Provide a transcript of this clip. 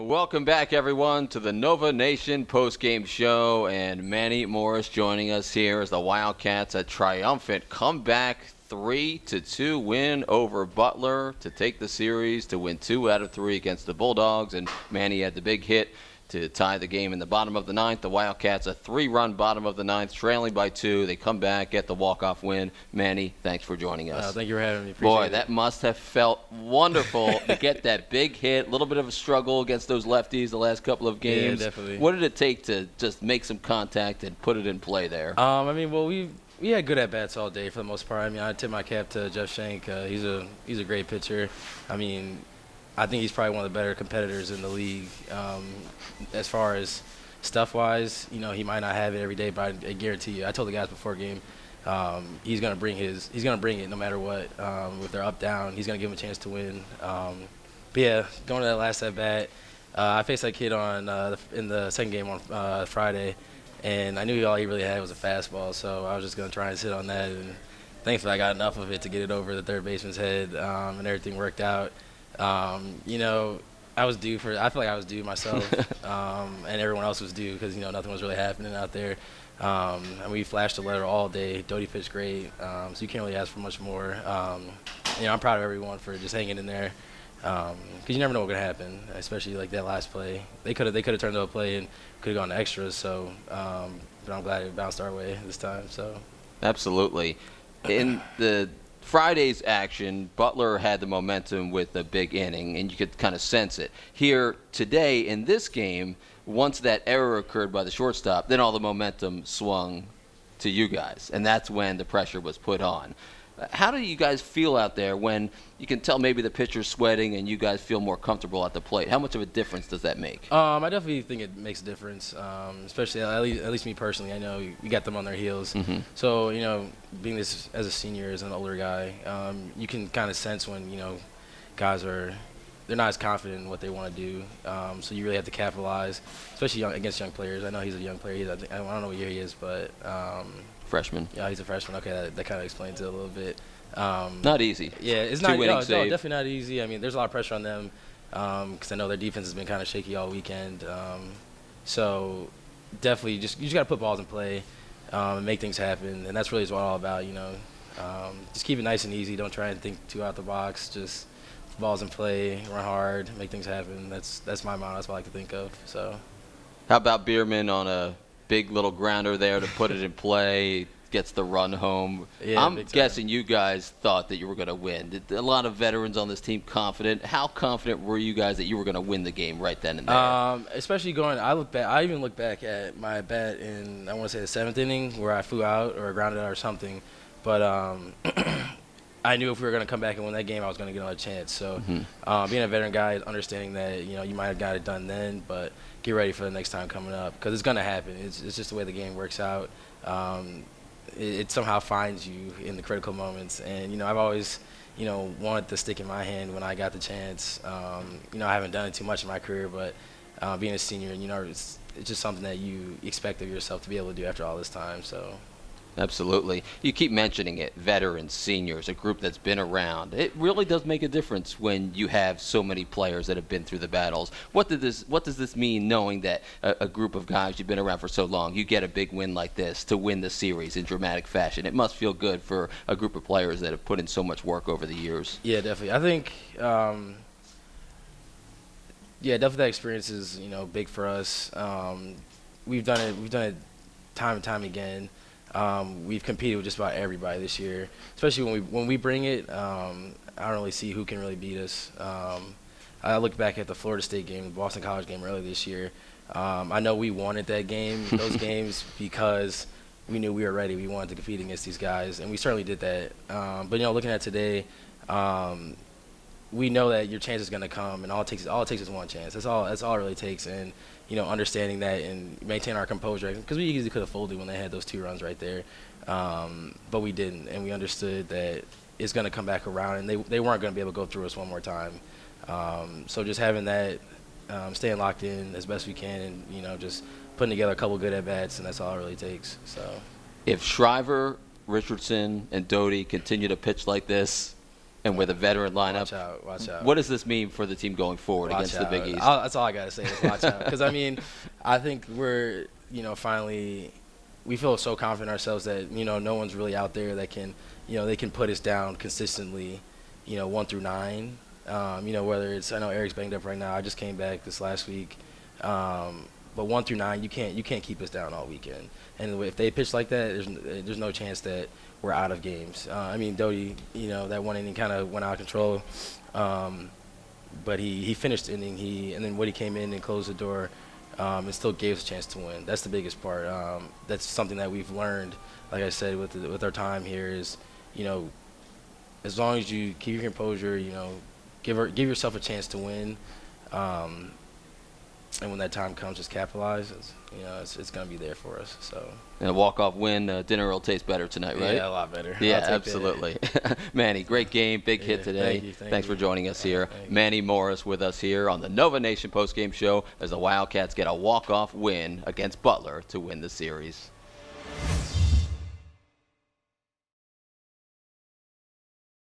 Welcome back, everyone, to the Nova Nation postgame show. And Manny Morris joining us here as the Wildcats, a triumphant comeback 3-2 win over Butler to take the series, to win 2 out of 3 against the Bulldogs. And Manny had the big hit to tie the game in the bottom of the ninth. The Wildcats, a 3-run bottom of the ninth, trailing by 2. They come back, get the walk-off win. Manny, thanks for joining us. Thank you for having me. Boy, that must have felt wonderful to get that big hit. A little bit of a struggle against those lefties the last couple of games. Yeah, definitely. What did it take to just make some contact and put it in play there? We had good at-bats all day for the most part. I tip my cap to Jeff Shank. He's a great pitcher. I think he's probably one of the better competitors in the league. As far as stuff-wise, he might not have it every day, but I guarantee you, I told the guys before game, he's gonna bring it no matter what. If they're up, down, he's gonna give them a chance to win. But yeah, going to that last at-bat, I faced that kid in the second game on Friday, and I knew all he really had was a fastball, so I was just gonna try and sit on that. And thankfully, I got enough of it to get it over the third baseman's head, and everything worked out. I feel like I was due myself, and everyone else was due because, nothing was really happening out there. And we flashed the letter all day. Doty pitched great, so you can't really ask for much more. I'm proud of everyone for just hanging in there because you never know what's going to happen, especially like that last play. They could have turned to a play and could have gone to extras, so but I'm glad it bounced our way this time. So Absolutely. In the Friday's action, Butler had the momentum with a big inning, and you could kind of sense it. Here today in this game, once that error occurred by the shortstop, then all the momentum swung to you guys, and that's when the pressure was put on. How do you guys feel out there when you can tell maybe the pitcher's sweating and you guys feel more comfortable at the plate? How much of a difference does that make? I definitely think it makes a difference, especially at least me personally. I know you got them on their heels. Mm-hmm. So, being this as a senior, as an older guy, you can kind of sense when, guys they're not as confident in what they want to do. So you really have to capitalize, especially against young players. I know he's a young player. I don't know what year he is, but Freshman. Yeah, he's a freshman. Okay, that kind of explains it a little bit. Not easy. Yeah, it's not. Two-winning No, save. definitely not easy. There's a lot of pressure on them because I know their defense has been kind of shaky all weekend. So definitely, you just got to put balls in play and make things happen, and that's really what it's all about. Just keep it nice and easy. Don't try and think too out the box. Just balls in play, run hard, make things happen. That's my motto. That's what I like to think of. So. How about Bierman on a big little grounder there to put it in play, gets the run home? Yeah, I'm guessing you guys thought that you were going to win. A lot of veterans on this team confident. How confident were you guys that you were going to win the game right then and there? Especially I even look back at my at-bat in, I want to say, the 7th inning where I flew out or grounded out or something. But I knew if we were going to come back and win that game, I was going to get another chance. So being a veteran guy, understanding that, you might have got it done then, but get ready for the next time coming up because it's going to happen. It's just the way the game works out. It somehow finds you in the critical moments. And, I've always, wanted to stick in my hand when I got the chance. I haven't done it too much in my career, but being a senior, it's just something that you expect of yourself to be able to do after all this time. So. Absolutely. You keep mentioning it, veterans, seniors, a group that's been around. It really does make a difference when you have so many players that have been through the battles. What does this mean, knowing that a group of guys you've been around for so long, you get a big win like this to win the series in dramatic fashion? It must feel good for a group of players that have put in so much work over the years. Yeah, definitely. I think, definitely that experience is, big for us. We've done it time and time again. We've competed with just about everybody this year, especially when we bring it. I don't really see who can really beat us. I look back at the Florida State game, the Boston College game earlier this year. I know we wanted those games, because we knew we were ready. We wanted to compete against these guys, and we certainly did that. But looking at today, we know that your chance is going to come, and all it takes is one chance. That's all it really takes. And understanding that and maintain our composure, because we easily could have folded when they had those 2 runs right there, but we didn't, and we understood that it's going to come back around, and they weren't going to be able to go through us one more time. So just having that, staying locked in as best we can, and just putting together a couple good at bats, and that's all it really takes. So if Shriver, Richardson, and Doty continue to pitch like this, And with a veteran lineup. Watch out. What does this mean for the team going forward against the Big East? That's all I got to say is watch out. Because, I mean, I think we're, finally we feel so confident in ourselves that, no one's really out there that can, they can put us down consistently, 1 through 9. Whether it's, I know Eric's banged up right now. I just came back this last week. But 1 through 9, you can't keep us down all weekend. And if they pitch like that, there's no chance that we're out of games. I mean, Doty, that one inning kind of went out of control, but he finished the inning. And then Woody came in and closed the door, and still gave us a chance to win. That's the biggest part. That's something that we've learned. Like I said, with our time here is, as long as you keep your composure, give yourself a chance to win. And when that time comes, just capitalize. It's going to be there for us. So. And a walk-off win, dinner will taste better tonight, right? Yeah, a lot better. Yeah, absolutely. Manny, great game, big hit today. Thank you. Thanks for joining us here. Manny Morris with us here on the Nova Nation postgame show as the Wildcats get a walk-off win against Butler to win the series.